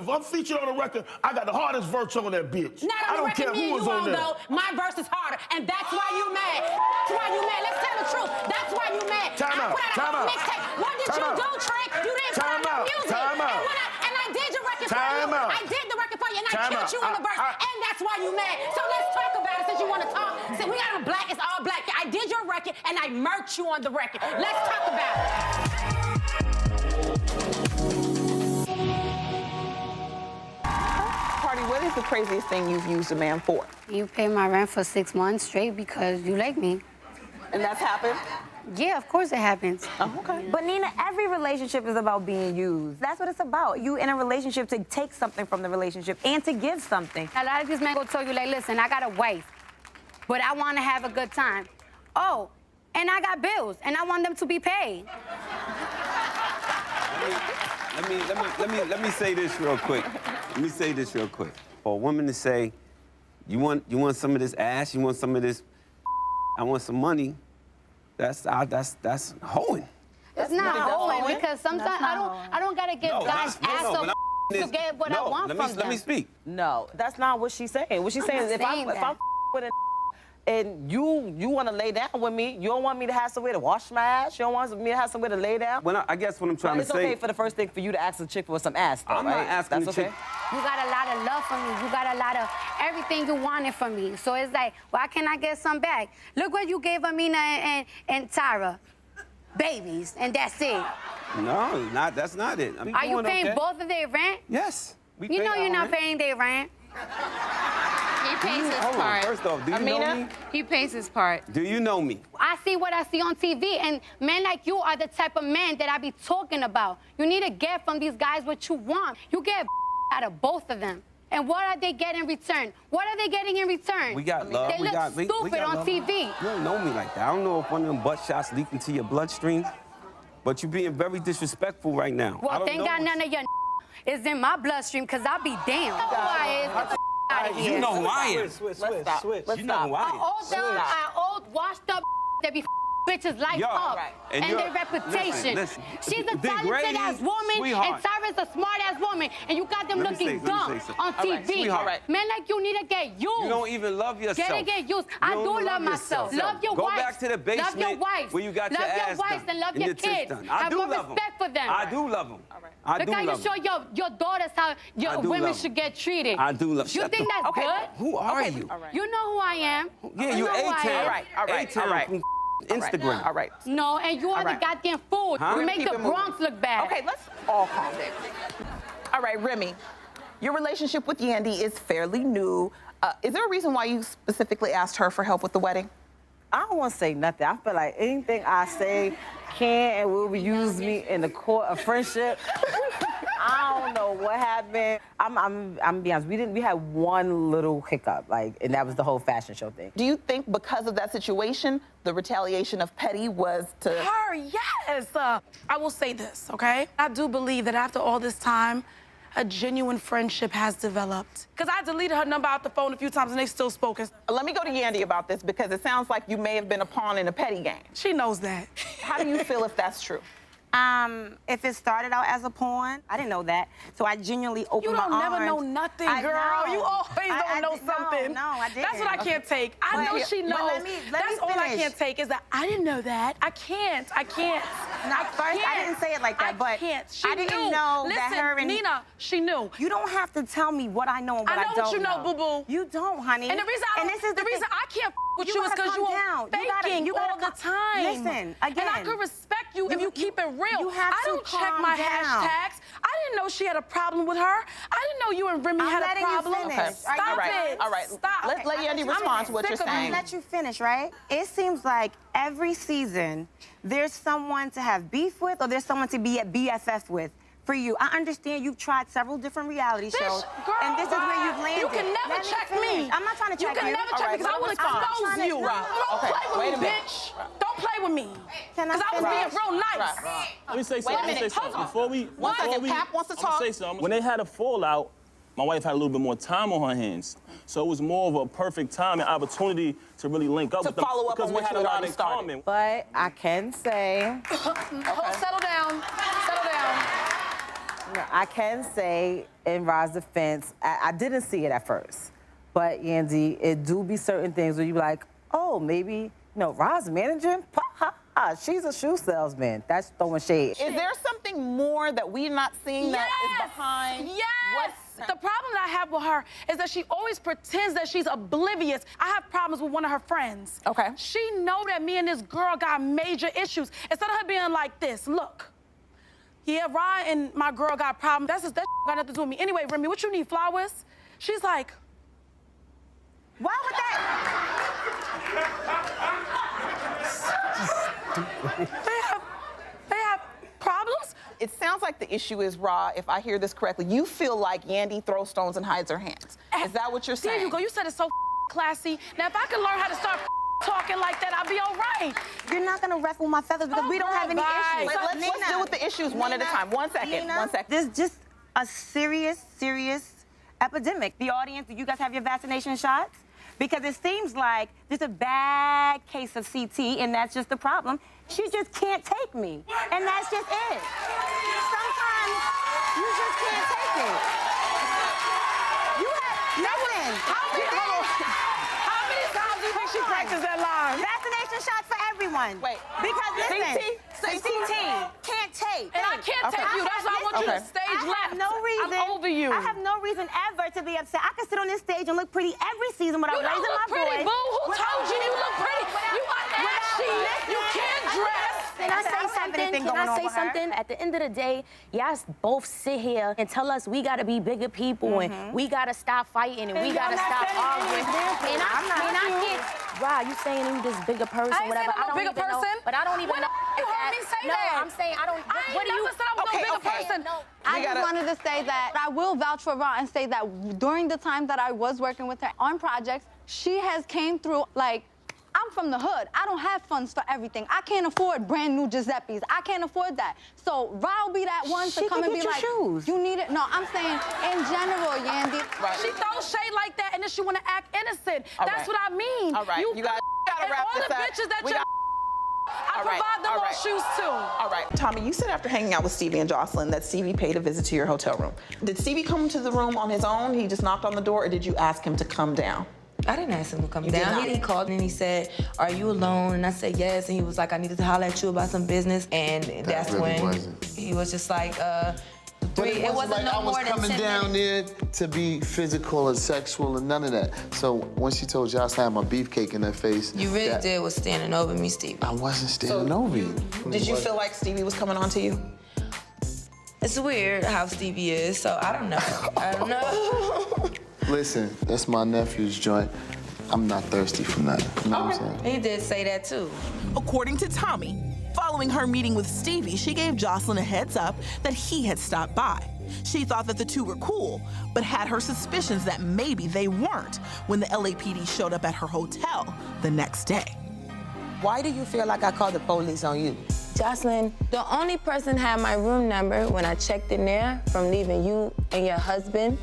If I'm featured on the record, I got the hardest verse on that bitch. Not on I don't care who was on there. Though. My verse is harder, and that's why you mad. That's why you mad. Let's tell the truth. That's why you mad. Time out. Time out. Mixtape. What did you do, Trick? You didn't put out no music. Time out. And I did your record for you. I did the record for you, and I killed you on the verse, and that's why you mad. So let's talk about it since you want to talk. Since we got a black, it's all black. I did your record, and I merged you on the record. Let's talk about it. What is the craziest thing you've used a man for? You pay my rent for 6 months straight because you like me. And that's happened? Yeah, of course it happens. Oh, okay. But Nina, every relationship is about being used. That's what it's about. You in a relationship to take something from the relationship and to give something. A lot of these men will tell you, like, listen, I got a wife, but I want to have a good time. Oh, and I got bills, and I want them to be paid. Let me say this real quick. For a woman to say, you want some of this ass, you want some of this, I want some money, that's hoeing. It's not hoeing because sometimes I don't gotta give guys ass up to get what I want from them. Let me speak. No, that's not what she's saying. What she's saying is if I'm with a and you want to lay down with me, you don't want me to have somewhere to wash my ass, you don't want me to have somewhere to lay down. Well, I guess what I'm trying to say. It's okay for the first thing for you to ask a chick for some ass, though, I'm not asking the chick. You got a lot of love for me. You got a lot of everything you wanted from me. So it's like, why can't I get some back? Look what you gave Amina and Tyra. Babies, and that's it. No, that's not it. Are you paying both of their rent? Yes. You know you're not paying their rent. He pays his part. First off, do you know me? He pays his part. Do you know me? I see what I see on TV, and men like you are the type of men that I be talking about. You need to get from these guys what you want. You get out of both of them. And what are they getting in return? What are they getting in return? We got love. They look stupid on TV. You don't know me like that. I don't know if one of them butt shots leak into your bloodstream, but you're being very disrespectful right now. Well, thank God none of your is in my bloodstream, because I'll be damned. You know who I am. Switch. You know who I am. Old washed up that be bitches life up and their reputation. Listen. She's a talented ass woman, and Tyra's a smart ass woman, and you got them looking dumb on TV. Men like you need to get used. You don't even love yourself. Get used. I do love myself. Love your wife. Go back to the basement. Love your wife. Where you got your ass Love your wives and love your kids. Have more respect for them. I do love them. Look how you show your daughters how your women should get treated. I do love them. You think that's good? Who are you? You know who I am. Yeah, you A-Town. All right. from Instagram. All right. No, and you are the goddamn fool. You make the Bronx look bad. Okay, let's all calm down. All right, Remy, your relationship with Yandy is fairly new. Is there a reason why you specifically asked her for help with the wedding? I don't want to say nothing. I feel like anything I say can and will use me in the court of friendship. I don't know what happened. I'm be honest. We had one little hiccup, and that was the whole fashion show thing. Do you think because of that situation, the retaliation of Petty was to her? Yes. I will say this, okay? I do believe that after all this time, a genuine friendship has developed. Because I deleted her number out the phone a few times and they still spoken. Let me go to Yandy about this because it sounds like you may have been a pawn in a Petty game. She knows that. How do you feel if that's true? If it started out as a pawn, I didn't know that. So I genuinely opened my arms. You don't never know nothing, girl. You always don't know something. No, I didn't. That's what I can't take. I know she knows. That's all I can't take is that I didn't know that. I can't. Not first, I didn't say it like that, but I didn't know that her and Nina, she knew. You don't have to tell me what I know and what I don't know. I know what you know, boo-boo. You don't, honey. And the reason I can't with you is because you are faking all the time. Listen, again. And I could respect you if you keep it real. I don't check my hashtags. I didn't know she had a problem with her. I didn't know you and Remy had a problem. Okay. Stop it. All right. Stop. Let Yandy respond to what you're saying. I'm let you finish, right? It seems like every season there's someone to have beef with or there's someone to be at BFF with. For you, I understand you've tried several different reality shows, and this is where you've landed. You can never check me. I'm not trying to check you. You can never check me because I will expose you. Don't play with me, bitch. Don't play with me. Because I was being real nice. Let me say something. Before we... One second, Pap wants to talk. Say something. When they had a fallout, my wife had a little bit more time on her hands. So it was more of a perfect time and opportunity to really link up with them. To follow up on what you had already started. But I can say... Settle down. Settle down. No, I can say in Ra's defense, I didn't see it at first. But Yandy, it do be certain things where you be like, oh, maybe, Ra's managing? She's a shoe salesman. That's throwing shade. Is there something more that we're not seeing that is behind? Yes! The problem that I have with her is that she always pretends that she's oblivious. I have problems with one of her friends. Okay. She know that me and this girl got major issues. Instead of her being like this, look. Yeah, Ryan and my girl got problems. That got nothing to do with me. Anyway, Remy, what you need, flowers? She's like, why would that? They have problems? It sounds like the issue is, Ra, if I hear this correctly, you feel like Yandy throws stones and hides her hands. Is that what you're saying? There you go. You said it so classy. Now, if I could learn how to start talking like that, I'll be all right. You're not gonna ruffle my feathers because we don't have any issues. Let's deal with the issues one at a time. 1 second. 1 second. There's just a serious epidemic. The audience, do you guys have your vaccination shots? Because it seems like there's a bad case of CT, and that's just the problem. She just can't take me, and that's just it. Sometimes you just can't take it. You have nothing. How many times do you think she practiced that line? Vaccination shots for everyone. Wait. Because listen, CT can't take. And I can't take you. That's why I want you to stage left. I have no reason. I'm over you. I have no reason ever to be upset. I can sit on this stage and look pretty every season without raising my voice. You don't look pretty, boo. Who told you you look pretty? You are ashy. You can't dress. Can I say something? Can I say something? At the end of the day, y'all both sit here and tell us we gotta be bigger people and we gotta stop fighting and we gotta stop arguing. And I get, Ra, you saying you this bigger person, whatever. I don't bigger even know. person. But I don't even know. You heard me say no, that. I'm saying I don't. What do you? I said I was no bigger person. No. I just wanted to say that I will vouch for Ra and say that during the time that I was working with her on projects, she has came through like, I'm from the hood. I don't have funds for everything. I can't afford brand new Giuseppe's. I can't afford that. So Ra will be that one to come and be like, you need it. No, I'm saying in general, Yandy. Right. She throws shade like that and then she want to act innocent. That's what I mean. All right. You gotta wrap this up. All the bitches that I provide them all shoes too. All right. Tommy, you said after hanging out with Stevie and Jocelyn that Stevie paid a visit to your hotel room. Did Stevie come to the room on his own? He just knocked on the door, or did you ask him to come down? I didn't ask him to come down. He called and he said, are you alone? And I said, yes. And he was like, I needed to holler at you about some business. And that's really when he was just like, it wasn't no more than 10 minutes. I was coming down there to be physical and sexual and none of that. So when she told Jocelyn I had my beefcake in her face. You really did was standing over me, Stevie. I wasn't standing over you. Did you feel like Stevie was coming on to you? It's weird how Stevie is, so I don't know. I don't know. Listen, that's my nephew's joint. I'm not thirsty for nothing. You know what I'm saying? He did say that too. According to Tommy, following her meeting with Stevie, she gave Jocelyn a heads up that he had stopped by. She thought that the two were cool, but had her suspicions that maybe they weren't when the LAPD showed up at her hotel the next day. Why do you feel like I called the police on you? Jocelyn, the only person had my room number when I checked in there from leaving you and your husband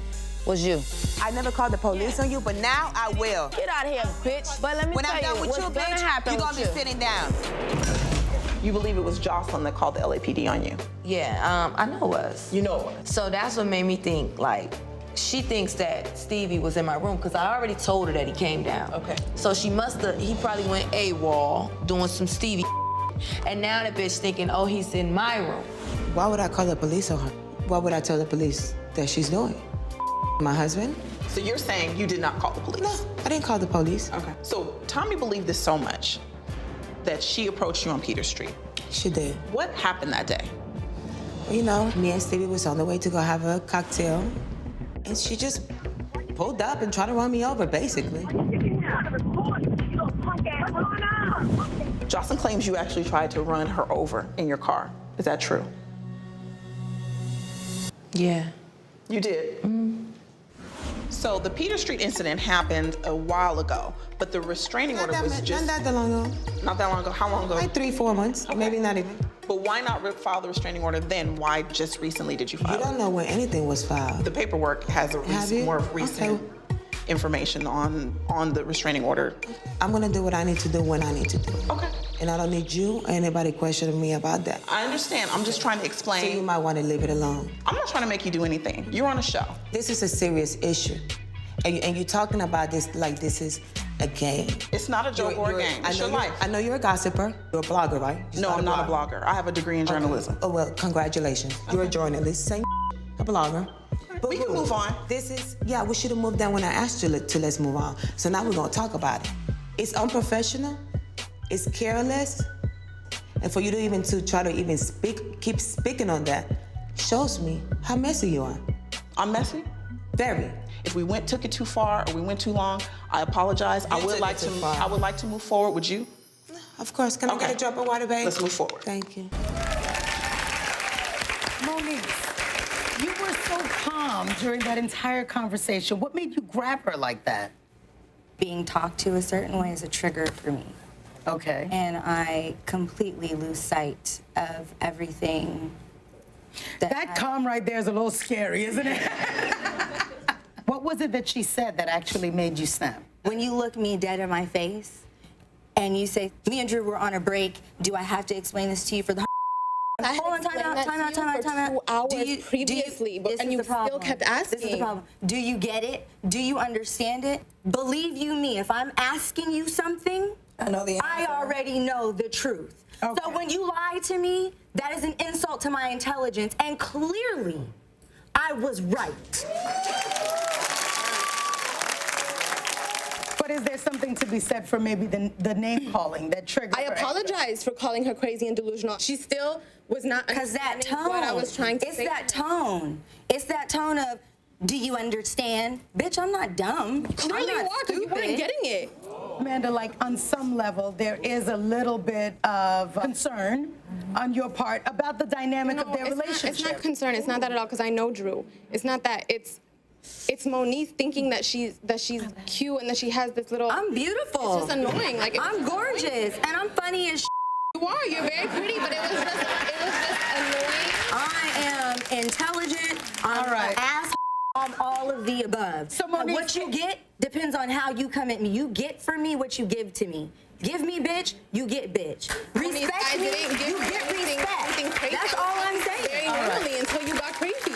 was you. I never called the police on you, but now I will. Get out of here, bitch. But let me when tell I'm done you, with what's you, gonna bitch, happen you're gonna with be sitting down. You believe it was Jocelyn that called the LAPD on you? Yeah, I know it was. You know it was. So that's what made me think, like, she thinks that Stevie was in my room because I already told her that he came down. Okay. So he probably went AWOL doing some Stevie and now the bitch thinking, oh, he's in my room. Why would I call the police on her? Why would I tell the police that she's doing? My husband? So you're saying you did not call the police? No, I didn't call the police. Okay. So Tommy believed this so much that she approached you on Peter Street. She did. What happened that day? You know, me and Stevie was on the way to go have a cocktail, and she just pulled up and tried to run me over, basically. Jocelyn claims you actually tried to run her over in your car. Is that true? Yeah. You did? Mm-hmm. So the Peter Street incident happened a while ago, but the restraining order was just... Not that long ago. Not that long ago? How long ago? Like 3-4 months, maybe not even. But why not file the restraining order then? Why just recently did you file it? You don't know when anything was filed. The paperwork has a more recent... Okay. information on the restraining order. I'm gonna do what I need to do when I need to do it. Okay. And I don't need you or anybody questioning me about that. I understand. I'm just trying to explain. So you might want to leave it alone. I'm not trying to make you do anything. You're on a show. This is a serious issue. And you're talking about this like this is a game. It's not a joke or a game. It's your life. I know you're a gossiper. You're a blogger, right? No, I'm not a blogger. I have a degree in journalism. Oh, well, congratulations. You're a journalist. Same a blogger. But we can move on. This is, yeah, we should have moved on when I asked you to let's move on. So now we're gonna talk about it. It's unprofessional, it's careless, and for you to even try to even keep speaking on that, shows me how messy you are. I'm messy? Very. If we took it too far or we went too long, I apologize. I would like to move forward. Would you? Of course. Can I get a drop of water, babe? Let's move forward. Thank you. Monique, you were so calm during that entire conversation. What made you grab her like that? Being talked to a certain way is a trigger for me. Okay. And I completely lose sight of everything. That calm right there is a little scary, isn't it? What was it that she said that actually made you snap? When you look me dead in my face and you say, me and Drew were on a break, do I have to explain this to you for the Hold on, time out. 2 hours previously, and you still kept asking. This is the problem. Do you get it? Do you understand it? Believe you me, if I'm asking you something, I know the answer. I already know the truth. Okay. So when you lie to me, that is an insult to my intelligence, and clearly, I was right. But is there something to be said for maybe the name calling that triggered I her? apologize for calling her crazy and delusional. She still was not understanding what I was trying to say. It's that tone. It's that tone of, do you understand? Bitch, I'm not dumb. Clearly you are, because you weren't getting it. Amanda, like on some level, there is a little bit of concern on your part about the dynamic of their relationship. It's not concern. It's not that at all, because I know Drew. It's not that. It's Monique thinking that she's cute and that she has this little. I'm beautiful. It's just annoying. Like I'm gorgeous and I'm funny as. You are. You're very pretty, but it was just annoying. I am intelligent. I'm an ass. I'm all of the above. So Monique, what you get depends on how you come at me. You get from me what you give to me. Give me bitch, you get bitch. Respect me, you get respect. That's all I'm saying. Very normally until you got crazy.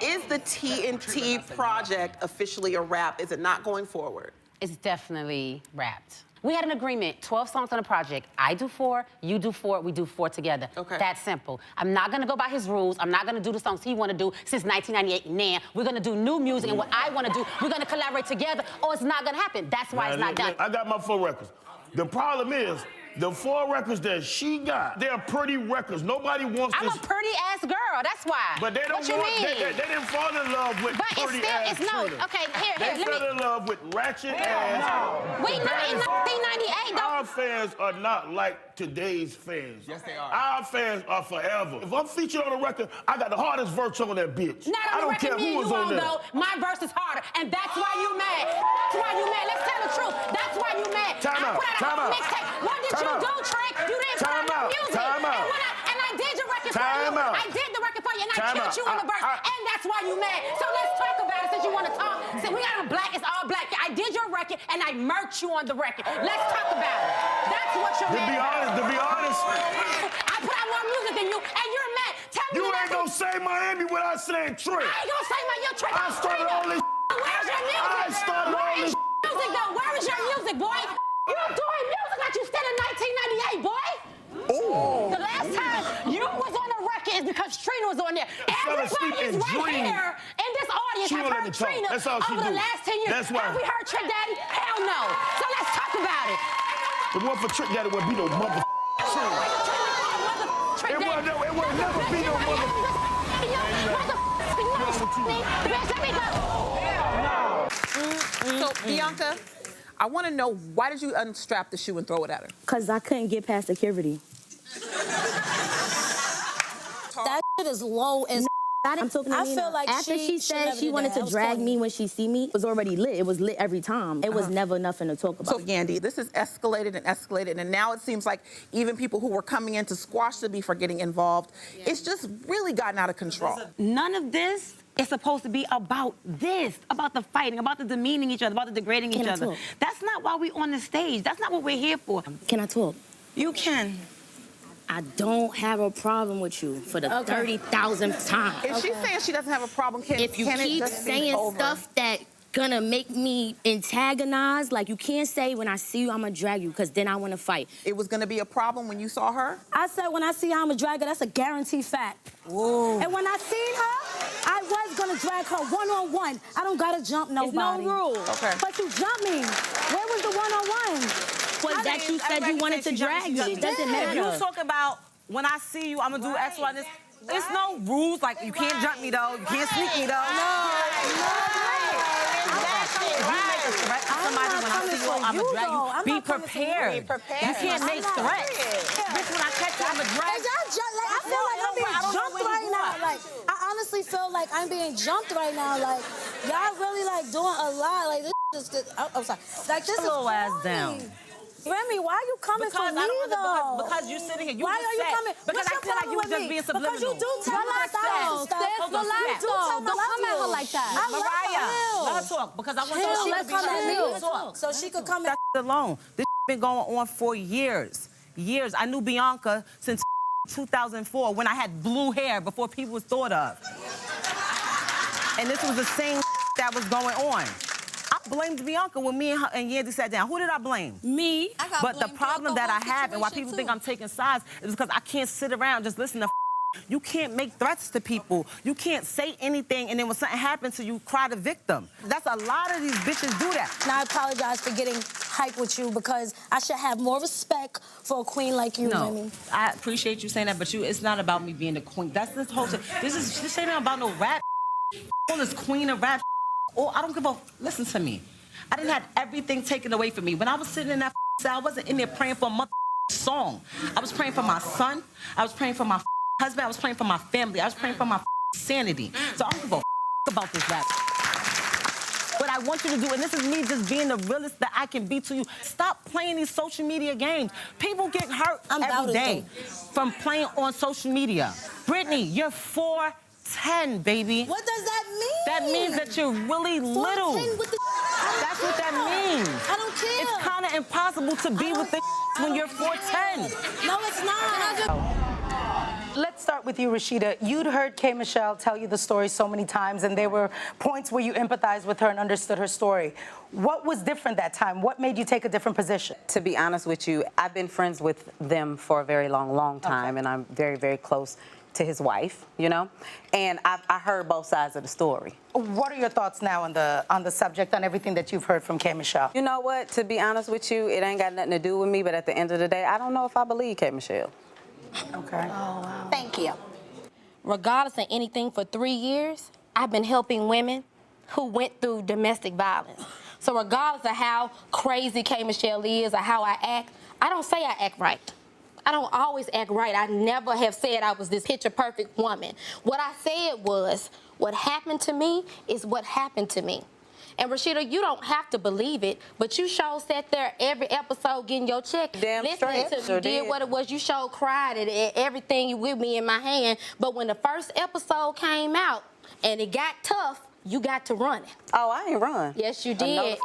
Is the T&T project officially a wrap? Is it not going forward? It's definitely wrapped. We had an agreement, 12 songs on a project. I do 4, you do 4, we do 4 together. Okay. That's simple. I'm not gonna go by his rules. I'm not gonna do the songs he wanna do since 1998. Nah, we're gonna do new music, and what I wanna do, we're gonna collaborate together, or it's not gonna happen. That's why it's not done. I got my 4 records. The problem is, the 4 records that she got, they're pretty records. Nobody wants I'm this. a pretty ass girl, that's why. But they don't what you want, mean? they didn't fall in love with But pretty it's still, ass it's no, Trina. okay, here, They let me. fell in love with ratchet ass. We not in 1998, though. Our fans are not like today's fans. Yes, they are. Our fans are forever. If I'm featured on a record, I got the hardest verse on that bitch. Not I on the don't record, care me who and was you on on, there. though. My verse is harder, and that's why you mad. That's why you mad. Let's tell the truth. That's why you mad. Time I out, put out time a whole out. mixtape. What did Time you out. do, Trick? You didn't put Time out no out, music. time out. And I did your record Time for you. out. I did the record for you, and I Time killed out. you on the verse, and that's why you mad. So let's talk about it since you want to talk. Since we got a black, it's all black. I did your record, and I murked you on the record. Let's talk about it. That's what you're mad about. To be honest. I put out more music than you, and you're mad. Tell me You ain't gonna say Miami without saying Trick. I ain't gonna say your Trick. I started all this. Where's your music? I started all Where is this. your music, though? Where is your music, boy? You're doing music like you still in 1998, boy. Ooh. The last time you was on the record is because Trina was on there. Everybody is right here in this audience She has won't let me heard talk. Trina That's all she over the do. last 10 years. That's why. Have we heard Trick Daddy? Hell no. So let's talk about it. It wasn't for Trick Daddy, it would be no mother. Trick It Daddy. would never be no mother. So, Bianca, I want to know, why did you unstrap the shoe and throw it at her? Because I couldn't get past security. That shit is low as I'm talking to I Nina. feel like after she said never she did wanted that. to That was drag corny. me when she see me, it was already lit. It was lit every time. It was never nothing to talk about. So, Yandy, this has escalated, and now it seems like even people who were coming in to squash the beef are getting involved. It's just really gotten out of control. None of this It's supposed to be about this, about the fighting, about the demeaning each other, about the degrading each other. Talk? That's not why we're on the stage. That's not what we're here for. Can I talk? You can. I don't have a problem with you for the 30,000th time. If she's saying she doesn't have a problem, if you can it keep just be saying over? stuff that gonna make me antagonize, like you can't say when I see you, I'm gonna drag you, because then I wanna fight. It was gonna be a problem when you saw her? I said when I see her, I'm a drag her. That's a guaranteed fact. Whoa. And when I seen her, I was gonna drag her one-on-one. I don't gotta jump nobody. It's no rule. Okay. But you jumped me. Where was the one-on-one? Was that you said you wanted to drag me? It doesn't matter. You talk about when I see you, I'm gonna do X, Y, and this. There's no rules, like you can't jump me though, you can't sneak me though. You make a threat to somebody when I see you, I'm gonna drag you. Be prepared. You can't make threats. Bitch, when I catch you, I'm gonna drag you. I feel like I'm being jumped right now. Like, I honestly feel like I'm being jumped right now. Like, y'all really like doing a lot. Like, this is, I'm sorry. Like, this is Slow ass down. Remy, why are you coming for me, though? Because you sitting here, you why just are you said, coming? Because I feel like you were just being subliminal. Because you do tell me Relax, though. Sis, relax, though. Don't come at her like that. Mariah, let her talk, because I want her Let's come at me talk. So she could come at alone. This been going on for years. Years. I knew Bianca since 2004 when I had blue hair before people was thought of. And this was the same that was going on. I blamed Bianca when me and her and Yandy sat down. Who did I blame? Me. But the problem that I have and why people think I'm taking sides is because I can't sit around just listen to You can't make threats to people. You can't say anything and then when something happens to you, cry the victim. That's a lot of these bitches do that. And I apologize for getting hype with you because I should have more respect for a queen like you, Remy. I appreciate you saying that, but it's not about me being the queen. That's this whole shit. This ain't about no rap. All this queen of rap. Oh, I don't give a. Listen to me. I didn't have everything taken away from me. When I was sitting in that cell, I wasn't in there praying for a mother song. I was praying for my son. I was praying for my husband. I was praying for my family. I was praying for my sanity. So I don't give a about this rap. What I want you to do, and this is me just being the realest that I can be to you, stop playing these social media games. People get hurt every day from playing on social media. Brittany, you're 4'10", baby. What does that mean? That means that you're really little. That's what that means. I don't care. It's kind of impossible to be with the when you're 4'10". No, it's not. Let's start with you, Rashida. You'd heard K. Michelle tell you the story so many times, and there were points where you empathized with her and understood her story. What was different that time? What made you take a different position? To be honest with you, I've been friends with them for a very long time, and I'm very, very close to his wife, you know? And I heard both sides of the story. What are your thoughts now on the subject, on everything that you've heard from K. Michelle? You know what? To be honest with you, it ain't got nothing to do with me, but at the end of the day, I don't know if I believe K. Michelle. Okay. Oh, wow. Thank you. Regardless of anything, for 3 years, I've been helping women who went through domestic violence. So regardless of how crazy K. Michelle is or how I act, I don't say I act right. I don't always act right. I never have said I was this picture-perfect woman. What I said was, what happened to me is what happened to me. And Rashida, you don't have to believe it, but you sure sat there every episode getting your check. Damn listening straight. to Sure did did. what it was. You sure cried at everything you with me in my hand. But when the first episode came out and it got tough, you got to run it. Oh, I ain't run. Yes, you did.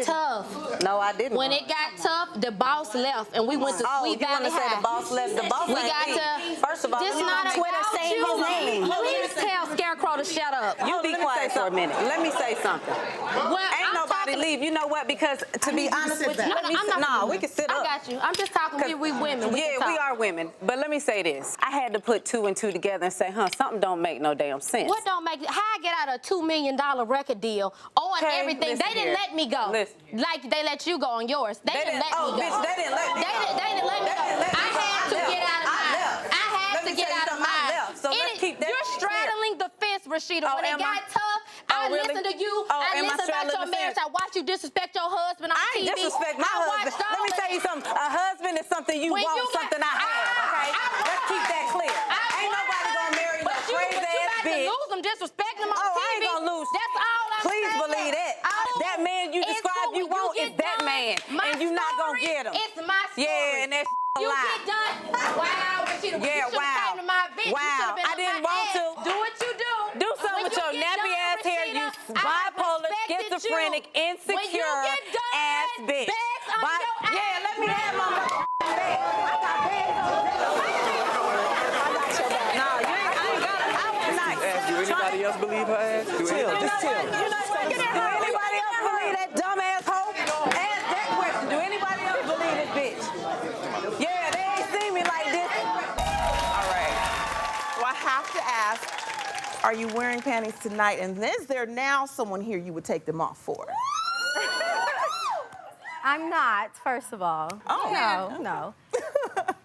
Tough. No, I didn't. When run. it got tough, the boss left, and we went to Sweet you want Valley to say High. the boss left? The boss We ain't got me. to. First of all, this let me not make- Twitter saying his name. Hold on, Please tell Scarecrow to shut up. You be quiet for a minute. Let me say something. Well, Ain't nobody leave. You know what? Because to be honest with you, we can sit up. I got you. I'm just talking. We women. We Yeah, can we talk. are women. But let me say this. I had to put 2 and 2 together and say, something don't make no damn sense. What don't make how I get out of a $2 million record deal on Okay, everything? listen They didn't here. let me go. Listen. Like they let you go on yours. They didn't let me go. Bitch, they didn't let me go. They didn't let me go. I had to get out of mine. I had to get out of mine. So let's keep that You're straddling the fence, Rashida. When it am got I? tough, I really? listened to you. Oh, I am I listened about straddling your the marriage. fence? I watched you disrespect your husband on I TV. ain't disrespect my husband. Let me tell you something. A husband is something you When want, you something I have, okay? Let's keep that clear. Ain't nobody gonna marry no crazy ass bitch. You lose them, disrespecting them on TV. I ain't gonna lose. That's all I'm Please saying. believe that. That man you described you want is that man. And you not gonna get him. It's my story. Yeah, and that's a You lie. get done. Wow, Rashida. Yeah, you wow. came to my event. Wow. You I didn't want to. Do what you do. Do something When with you your get nappy bipolar, schizophrenic, insecure ass bitch. Yeah, let me have my bag. I got bags on No, you ain't, I ain't got it. I was nice. Do anybody else believe her ass? Chill, just chill. Do anybody else believe that dumbass hoe? Ask that question. Do anybody else believe this bitch? Yeah, they ain't seen me like this. All right. So I have to ask, are you wearing panties tonight? And is there now someone here you would take them off for? I'm not, first of all. Oh. No.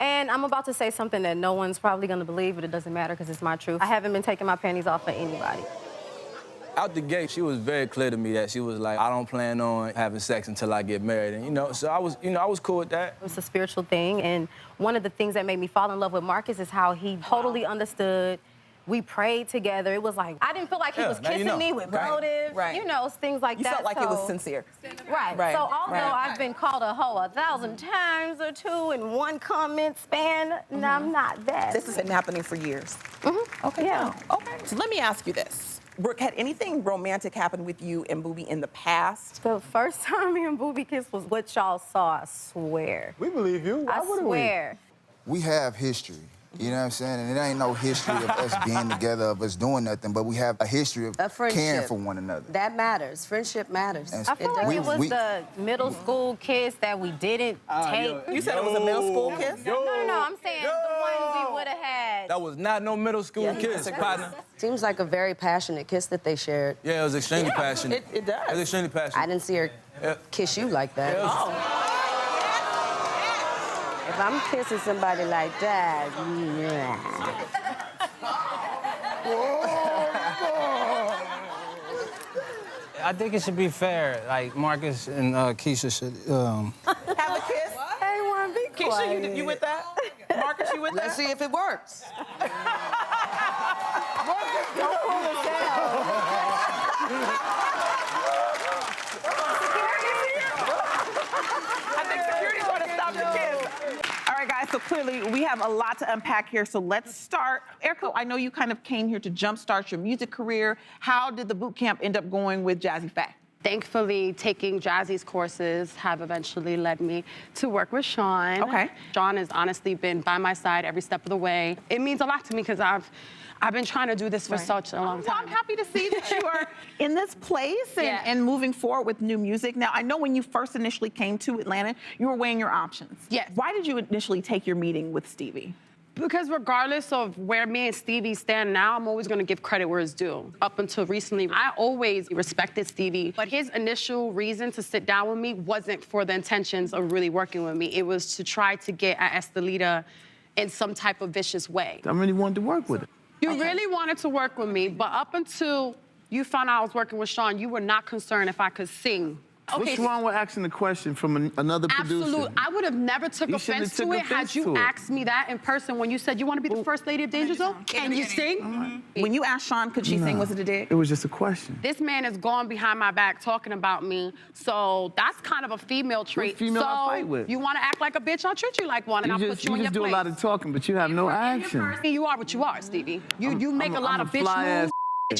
And I'm about to say something that no one's probably gonna believe, but it doesn't matter because it's my truth. I haven't been taking my panties off for anybody. Out the gate, she was very clear to me that she was like, I don't plan on having sex until I get married. And, so I was cool with that. It's a spiritual thing, and one of the things that made me fall in love with Marcus is how he totally understood. We prayed together. It was like, I didn't feel like he was kissing me with motive, things like that. You felt like it was sincere. Right. So although I've been called a hoe 1,000 times or two in one comment span, no, I'm not that. This has been happening for years. Okay. Yeah. Okay. So let me ask you this. Brooke, had anything romantic happened with you and Boobie in the past? The first time me and Boobie kissed was what y'all saw, I swear. We believe you. Why wouldn't we? I swear. We have history. You know what I'm saying? And it ain't no history of us being together, of us doing nothing, but we have a history of caring for one another. That matters. Friendship matters. And I feel like it was the middle school kiss that we didn't take. You said it was a middle school kiss? No, I'm saying the one we would have had. That was not no middle school kiss, partner. Seems like a very passionate kiss that they shared. Yeah, it was extremely passionate. It does. It was extremely passionate. I didn't see her kiss you like that. If I'm kissing somebody like that, I think it should be fair. Like, Marcus and Keisha should... Have a kiss? Everyone be quiet. Keisha, you with that? Marcus, you with that? Let's see if it works. Marcus, don't pull this I think security's going to stop the kiss. All right, guys, so clearly we have a lot to unpack here, so let's start. Erica, I know you kind of came here to jumpstart your music career. How did the boot camp end up going with Jazzy Faye? Thankfully, taking Jazzy's courses have eventually led me to work with Sean. Okay. Sean has honestly been by my side every step of the way. It means a lot to me because I've been trying to do this for such a long time. Well, I'm happy to see that you are in this place and moving forward with new music. Now, I know when you first initially came to Atlanta, you were weighing your options. Yes. Why did you initially take your meeting with Stevie? Because regardless of where me and Stevie stand now, I'm always gonna give credit where it's due. Up until recently, I always respected Stevie, but his initial reason to sit down with me wasn't for the intentions of really working with me. It was to try to get at Estelita in some type of vicious way. I really wanted to work with her. You really wanted to work with me, but up until you found out I was working with Sean, you were not concerned if I could sing. What's wrong with asking the question from another producer? Absolutely. I would have never took offense to it had you asked me that in person when you said you want to be the first lady of Danger Zone. Can you sing? When you asked Sean, could she sing, was it a dig? It was just a question. This man has gone behind my back talking about me, so that's kind of a female trait. What female I fight with? You want to act like a bitch, I'll treat you like one, and I'll put you in your do place. a lot of talking, but you have no action. You are what you are, Stevie. You make a lot of bitch moves,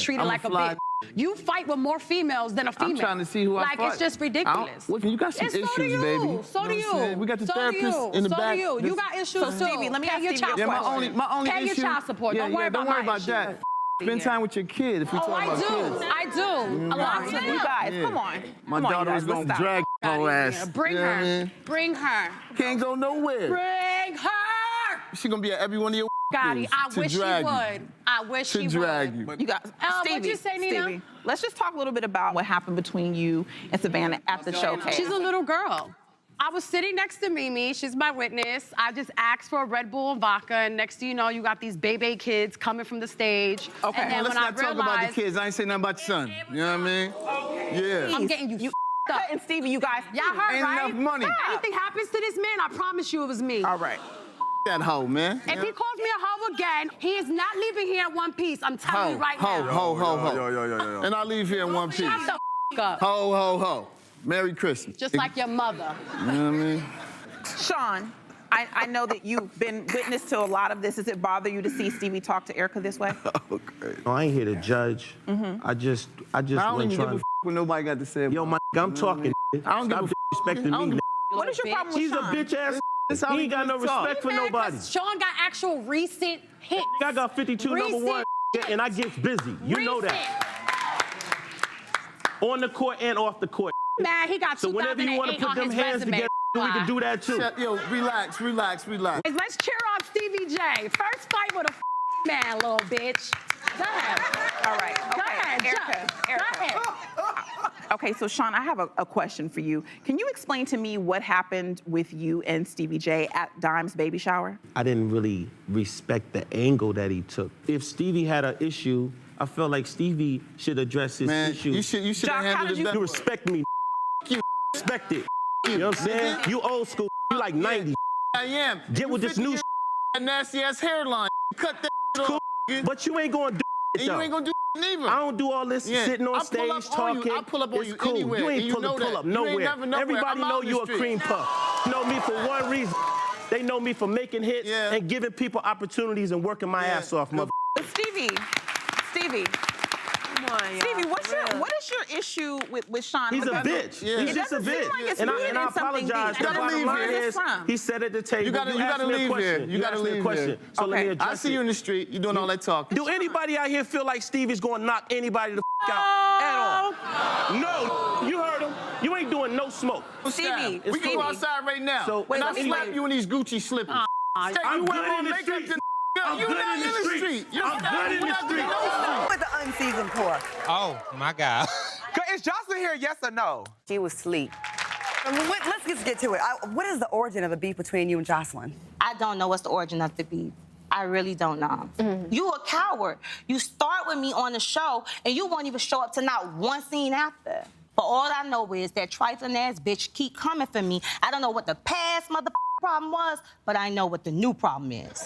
treated like a bitch. You fight with more females than a female. I'm trying to see who I fight. Like, it's just ridiculous. Listen, you got some issues, baby. So do you. We got the therapist in the back. So do you. You got issues, so Stevie, let me ask you child support. My only Pay issue. your child support. Don't worry about that. Spend time with your kid if you're talking about kids. I do. A lot. You guys, come on. My daughter is going to drag her ass. Bring her. Bring her. Can't go nowhere. Bring her. She's going to be at every one of your Gotti, I wish she would. I wish she would. To drag you. You got Stevie, what'd you say, Nina? Stevie, let's just talk a little bit about what happened between you and Savannah at the showcase. She's a little girl. I was sitting next to Mimi. She's my witness. I just asked for a Red Bull and vodka, and next thing you know, you got these baby kids coming from the stage. Okay, and then let's not talk about the kids. I ain't say nothing about your son. You know what I mean? Yeah. I'm getting you up. And Stevie, you guys. Y'all heard, ain't right? enough money. If anything happens to this man, I promise you it was me. All right. That hoe, man. If he calls me a hoe again, he is not leaving here in one piece. I'm telling you right now. Ho. And I leave here in one piece. Shut the up. Ho. Merry Christmas. Just like your mother. You know what I mean? Sean, I know that you've been witness to a lot of this. Does it bother you to see Stevie talk to Erica this way? Okay. No, I ain't here to judge. I just I don't wasn't even give a trying. f what nobody got to say. Yo, my nigga, I'm talking. I don't give a f. Disrespecting I don't me. give Nigga. What is your problem with He's a Sean? bitch ass. That's how He he ain't got no talk. respect for nobody. Sean got actual recent hits. I got 52 number one, and I get busy. You know that. On the court and off the court. Man, he got So whenever you want to put them hands together, we can do that too. Yo, relax. Let's cheer on Stevie J. First fight with a man, little bitch. Go ahead. All right. Go ahead, Erica. Go ahead. Okay, so Sean, I have a question for you. Can you explain to me what happened with you and Stevie J at Dime's baby shower? I didn't really respect the angle that he took. If Stevie had an issue, I felt like Stevie should address his issue. You should have handled it better. You respect me. You respect it. You know what I'm saying? You old school. You like 90. I am. Get with this new that nasty ass hairline. Cut that cool. off. But you ain't gonna do it, And though. you ain't gonna do it neither. I don't do all this sitting on stage talking. I pull up on it's you cool. anywhere. You ain't and pull up nowhere. You ain't never nowhere. Everybody I'm know out in you the a street. cream puff. You know me for one reason. They know me for making hits and giving people opportunities and working my ass off, mother. Stevie. Come on, y'all. Stevie, what is your issue with Sean? He's a Because bitch. it He's just a doesn't seem bitch. like it's And rooted I in something apologize. deep. The bottom line is, he said at the table, You gotta asked me a leave question. here. You gotta asked me a leave question. here. So let me address I see you in the street. You doing all that talking. Do anybody out here feel like Stevie's gonna knock anybody the out at all? No. You heard him. You ain't doing no smoke. Stevie, we can go outside right now. So, and I slap you in these Gucci slippers. I'm good in the street. You're not in the street. I'm good in the street. With the unseasoned pork. Oh, my God. Is Jocelyn here, yes or no? She was asleep. Let's just get to it. What is the origin of the beef between you and Jocelyn? I don't know what's the origin of the beef. I really don't know. You a coward. You start with me on the show, and you won't even show up to not one scene after. But all I know is that trifling ass bitch keep coming for me. I don't know what the past problem was, but I know what the new problem is.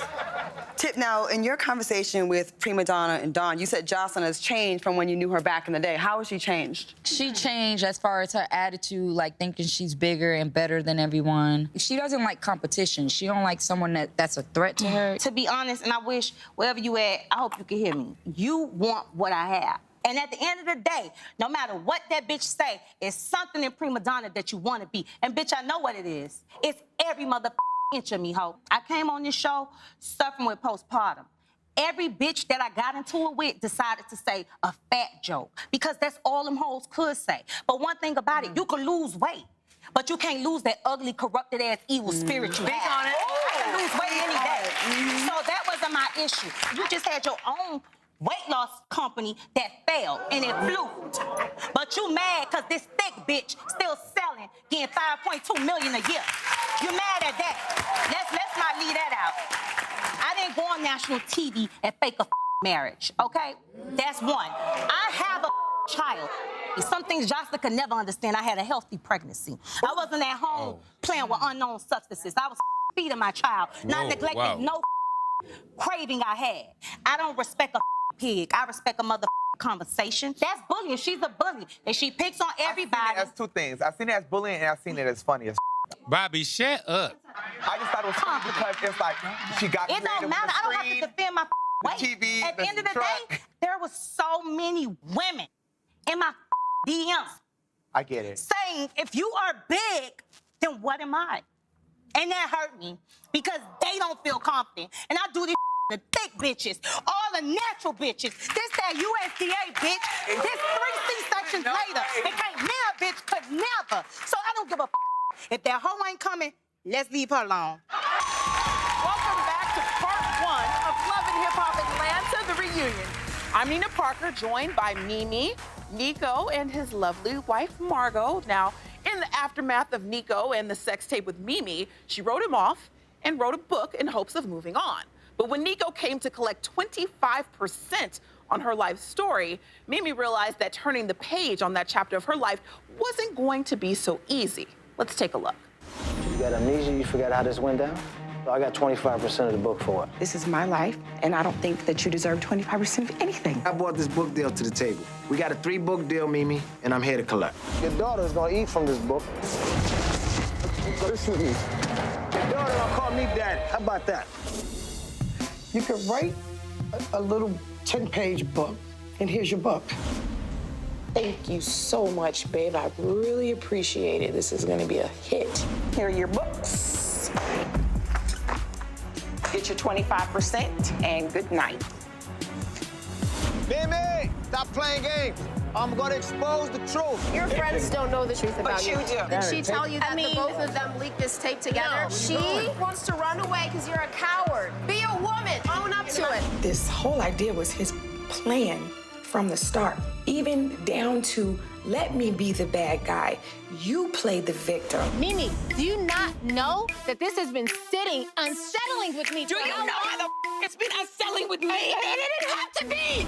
Tip, now, in your conversation with Prima Donna and Dawn, you said Jocelyn has changed from when you knew her back in the day. How has she changed? She changed as far as her attitude, like thinking she's bigger and better than everyone. She doesn't like competition. She don't like someone that's a threat to her. To be honest, and I wish wherever you at, I hope you can hear me. You want what I have. And at the end of the day, no matter what that bitch say, it's something in Prima Donna that you want to be. And bitch, I know what it is. It's every inch of me, ho. I came on this show suffering with postpartum. Every bitch that I got into it with decided to say a fat joke because that's all them hoes could say. But one thing about it, you can lose weight, but you can't lose that ugly, corrupted ass evil spirit you have. on it. I can lose weight any day. So that wasn't my issue. You just had your own weight loss company that failed and it flew. But you mad because this thick bitch still selling, getting $5.2 million a year. You mad at that? Let's not leave that out. I didn't go on national TV and fake a marriage, okay? That's one. I have a child. Some things Jocelyn could never understand. I had a healthy pregnancy. I wasn't at home playing with unknown substances. I was feeding my child, not neglecting no craving I had. I don't respect a pig. I respect a conversation. That's bullying. She's a bully. And she picks on everybody. I've seen it as two things. I've seen it as bullying and I've seen it as funny as Bobby, shut up. I just thought it was funny because it's like she got It don't matter. I don't have to defend my weight. TV, at the end of the day, there was so many women in my DMs I get it. saying, if you are big, then what am I? And that hurt me because they don't feel confident. And I do this the thick bitches, all the natural bitches. This that USDA bitch. This 3 C-sections later. It can't never, bitch, could never. So I don't give a if that hoe ain't coming, let's leave her alone. Welcome back to part 1 of Love and Hip Hop Atlanta, the reunion. I'm Nina Parker, joined by Mimi, Nico, and his lovely wife, Margot. Now, in the aftermath of Nico and the sex tape with Mimi, she wrote him off and wrote a book in hopes of moving on. But when Nico came to collect 25% on her life story, Mimi realized that turning the page on that chapter of her life wasn't going to be so easy. Let's take a look. You got amnesia? You forgot how this went down? I got 25% of the book for it. This is my life, and I don't think that you deserve 25% of anything. I brought this book deal to the table. We got a 3-book deal, Mimi, and I'm here to collect. Your daughter's gonna eat from this book. Listen to me. Y'all gonna call me daddy. How about that? You could write a little 10-page book, and here's your book. Thank you so much, babe. I really appreciate it. This is gonna be a hit. Here are your books. Get your 25% and good night. Mimi, stop playing games. I'm gonna expose the truth. Your friends don't know the truth about you. But you do. Did she tell you that the both of them leaked this tape together? No. She wants to run away because you're a coward. Be a woman. Own up to it. This whole idea was his plan from the start, even down to let me be the bad guy. You play the victim. Mimi, do you not know that this has been sitting unsettling with me? Do you know how the it's been unsettling with me? It didn't have to be.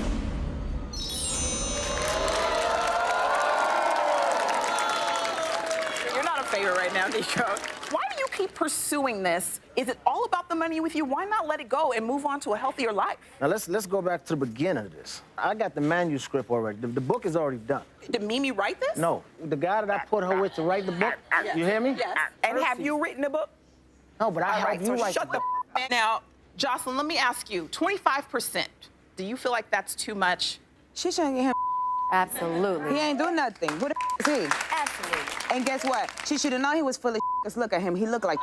You're not a favorite right now, Nico. Why do you keep pursuing this? Is it all about the money with you? Why not let it go and move on to a healthier life? Now let's go back to the beginning of this. I got the manuscript already. The book is already done. Did Mimi write this? No, the guy that I put her with to write the book. Yes. You hear me? Yes. And have you written the book? No, but I have you write shut the the book. Now, Jocelyn, let me ask you, 25%. Do you feel like that's too much? She shouldn't get him. Absolutely. He ain't doing nothing. Who the is he? Absolutely. And guess what? She should have known he was full of Just look at him. He looked like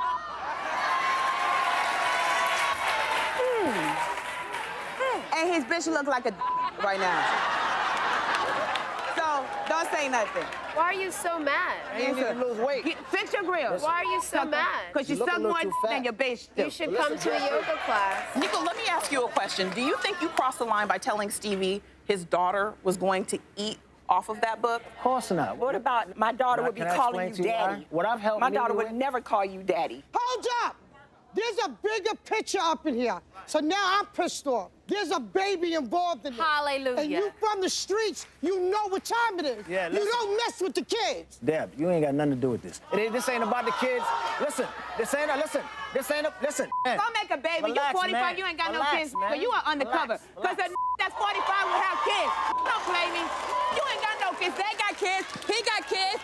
And his bitch look like a right now. So, don't say nothing. Why are you so mad? You need to lose weight. Fix your grill. Why are you so mad? Because you look a suck little more too fat. than your bitch do. You should come to a yoga class. Nico, let me ask you a question. Do you think you crossed the line by telling Stevie his daughter was going to eat off of that book? Of course not. What about my daughter would be Can I calling explain you to daddy? why? What I've helped My Mimi daughter with? would never call you daddy. Hold up! There's a bigger picture up in here. So now I'm pissed off. There's a baby involved in it. Hallelujah. And you from the streets, you know what time it is. Yeah, you listen. don't mess with the kids. Deb, you ain't got nothing to do with this. This ain't about the kids. Listen, listen. Man. Don't make a baby. Relax, You 45, man. you ain't got Relax, no kids, man. but you are undercover. Relax, Because the that's 45 will have kids. Don't play me. You ain't got no kids. They got kids. He got kids.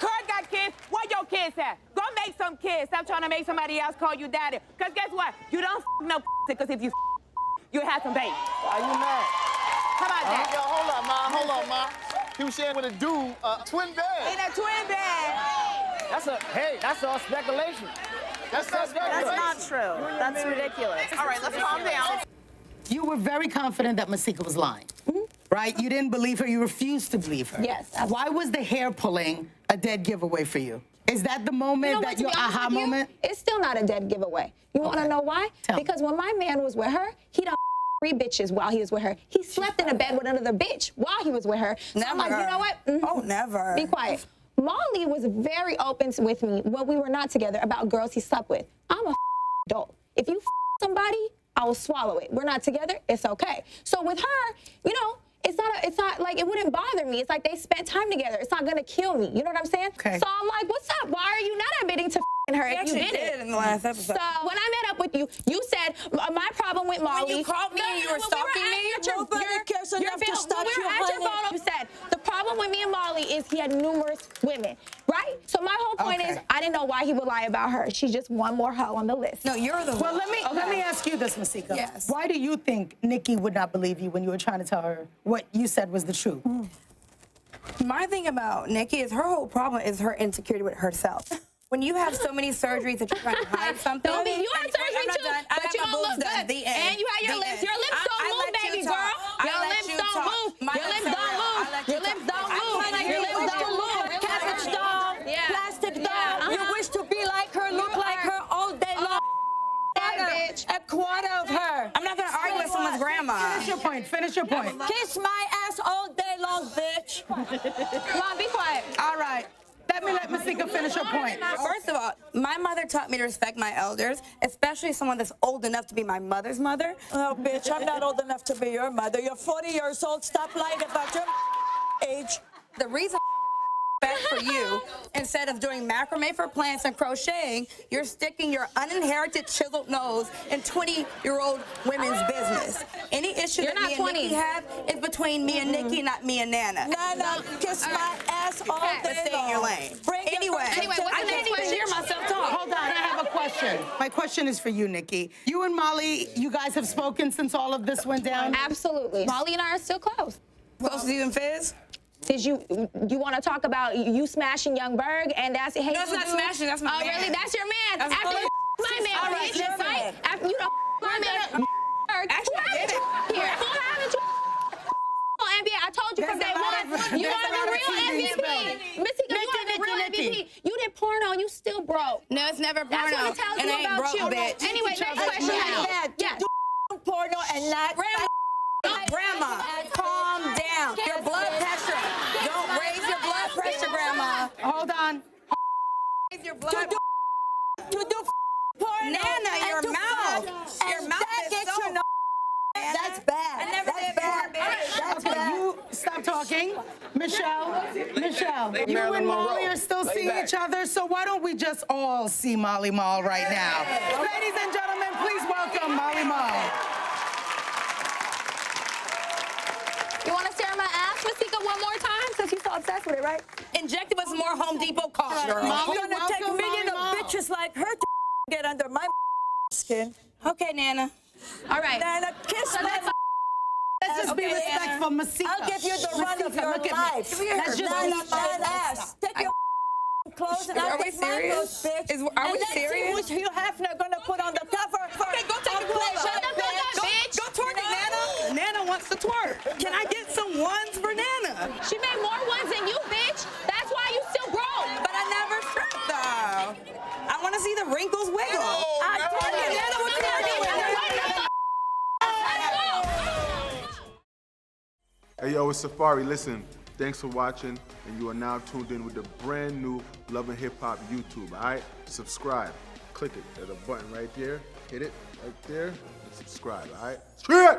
Kurt got kids. What your kids have? Go make some kids. Stop trying to make somebody else call you daddy. Because guess what? You don't no because if you you'll have some babies. Why you mad? How about that? Yo, hold on, ma. He was sharing with a dude, twin bed. In a twin bed. That's all speculation. That's not speculation. That's not true. That's ridiculous. All right, let's calm down. You were very confident that Masika was lying, right? You didn't believe her. You refused to believe her. Yes, absolutely. Why was the hair pulling a dead giveaway for you? Is that the moment, what, to your be honest aha with you, moment? It's still not a dead giveaway. You want to know why? Tell me. Because when my man was with her, he done 3 bitches while he was with her. He slept in a bed with another bitch while he was with her. So I'm like, you know what? Oh, never. Be quiet. Molly was very open with me when we were not together about girls he slept with. I'm a adult. If you somebody, I will swallow it. We're not together, it's okay. So with her, you know, it's not like it wouldn't bother me. It's like they spent time together. It's not gonna kill me. You know what I'm saying? Okay. So I'm like, what's up? Why are you not admitting to her if you did it? in the last episode. So when I met up with you, you said my problem with Molly. When you called me and you were stalking me, nobody cares enough to stalk you, honey. You said the problem with me and Molly is he had numerous women, right? So my whole point is I didn't know why he would lie about her. She's just one more hoe on the list. No, you're the Well, let me ask you this, Masika. Yes. Why do you think Nikki would not believe you when you were trying to tell her what you said was the truth? My thing about Nikki is her whole problem is her insecurity with herself. When you have so many surgeries that you're trying to hide something. Don't be, you had surgery too, but you don't look good. And you had your lips. Your lips don't move, baby girl. Your lips don't move. Your lips don't move. Your lips don't move. Your lips don't move. Cabbage doll, plastic doll. You wish to be like her, look like her all day long. Bitch. A quarter of her. I'm not gonna argue with someone's grandma. Finish your point. Kiss my ass all day long, bitch. Come on, be quiet. All right. Let Masika finish her point. First of all, my mother taught me to respect my elders, especially someone that's old enough to be my mother's mother. Oh, bitch, I'm not old enough to be your mother. You're 40 years old. Stop lying about your age. The reason back for you. Instead of doing macrame for plants and crocheting, you're sticking your uninherited chiseled nose in 20-year-old women's business. Any issue You're that not me and 20. Nikki have is between me and Nikki, not me and Nana. Nana, kiss my ass all day Stay in your lane. Anyway, what's I the next can't even question? hear myself talk. Hold on, I have a question. My question is for you, Nikki. You and Molly, you guys have spoken since all of this went down? Absolutely. Molly and I are still close. Close to you and Fizz? Did you want to talk about you smashing Young Berg and that's hey? No, that's not smashing. That's my man. Oh, really? That's your man. That's After my you my man, All right, bitch, your right? man. After you don't my man. Actually, I did it. Here, who haven't you? NBA, I told you from day one. You are the real MVP. Missy, you are the real MVP. You did porno and you still broke. No, it's never porno. That's what it tells and you I ain't about broke, you. bitch. Anyway, next question. Yes. Porno and not Grandma, calm down. Your blood pressure. Don't raise your blood pressure, Grandma. Hold on. Raise your blood pressure. To do porno. Nana, your mouth. Your mouth is so... That's bad. I never did bad, That's bad. You stop talking. Michelle, you Marilyn and Molly Monroe. are still Lay seeing back. each other, so why don't we just all see Molly Mall right now? Ladies and gentlemen, please welcome Molly Mall. You want to stare at my ass, Masika, one more time since you're so obsessed with it, right? Inject with some more Home Depot cost, girl. Molly, It's gonna take welcome, millions Molly of bitches like her to get under my skin. Okay, Nana. All right. Nana, kiss my Let's just be Okay, respectful, Masika. I'll give you the run of Masika, your look at me. life. Let's just Nana, be my ass. Take your clothes and I'll Are we take my serious? clothes, bitch. Are we and let's serious? see which Hugh Hefner gonna put on the cover. Okay, go take your clothes Shut off. the fuck up, bitch. Go twerk it, Nana. Nana wants to twerk. Can I get some ones for Nana? She made more ones than you, bitch. That's why you still broke. But I never stripped, though. I want to see the wrinkles wiggle. I twerk it, Nana. What you doing? Hey, yo, it's Safari. Listen, thanks for watching, and you are now tuned in with the brand new Love and Hip Hop YouTube, all right? Subscribe. Click it. There's a button right there. Hit it right there and subscribe, all right? Subscribe!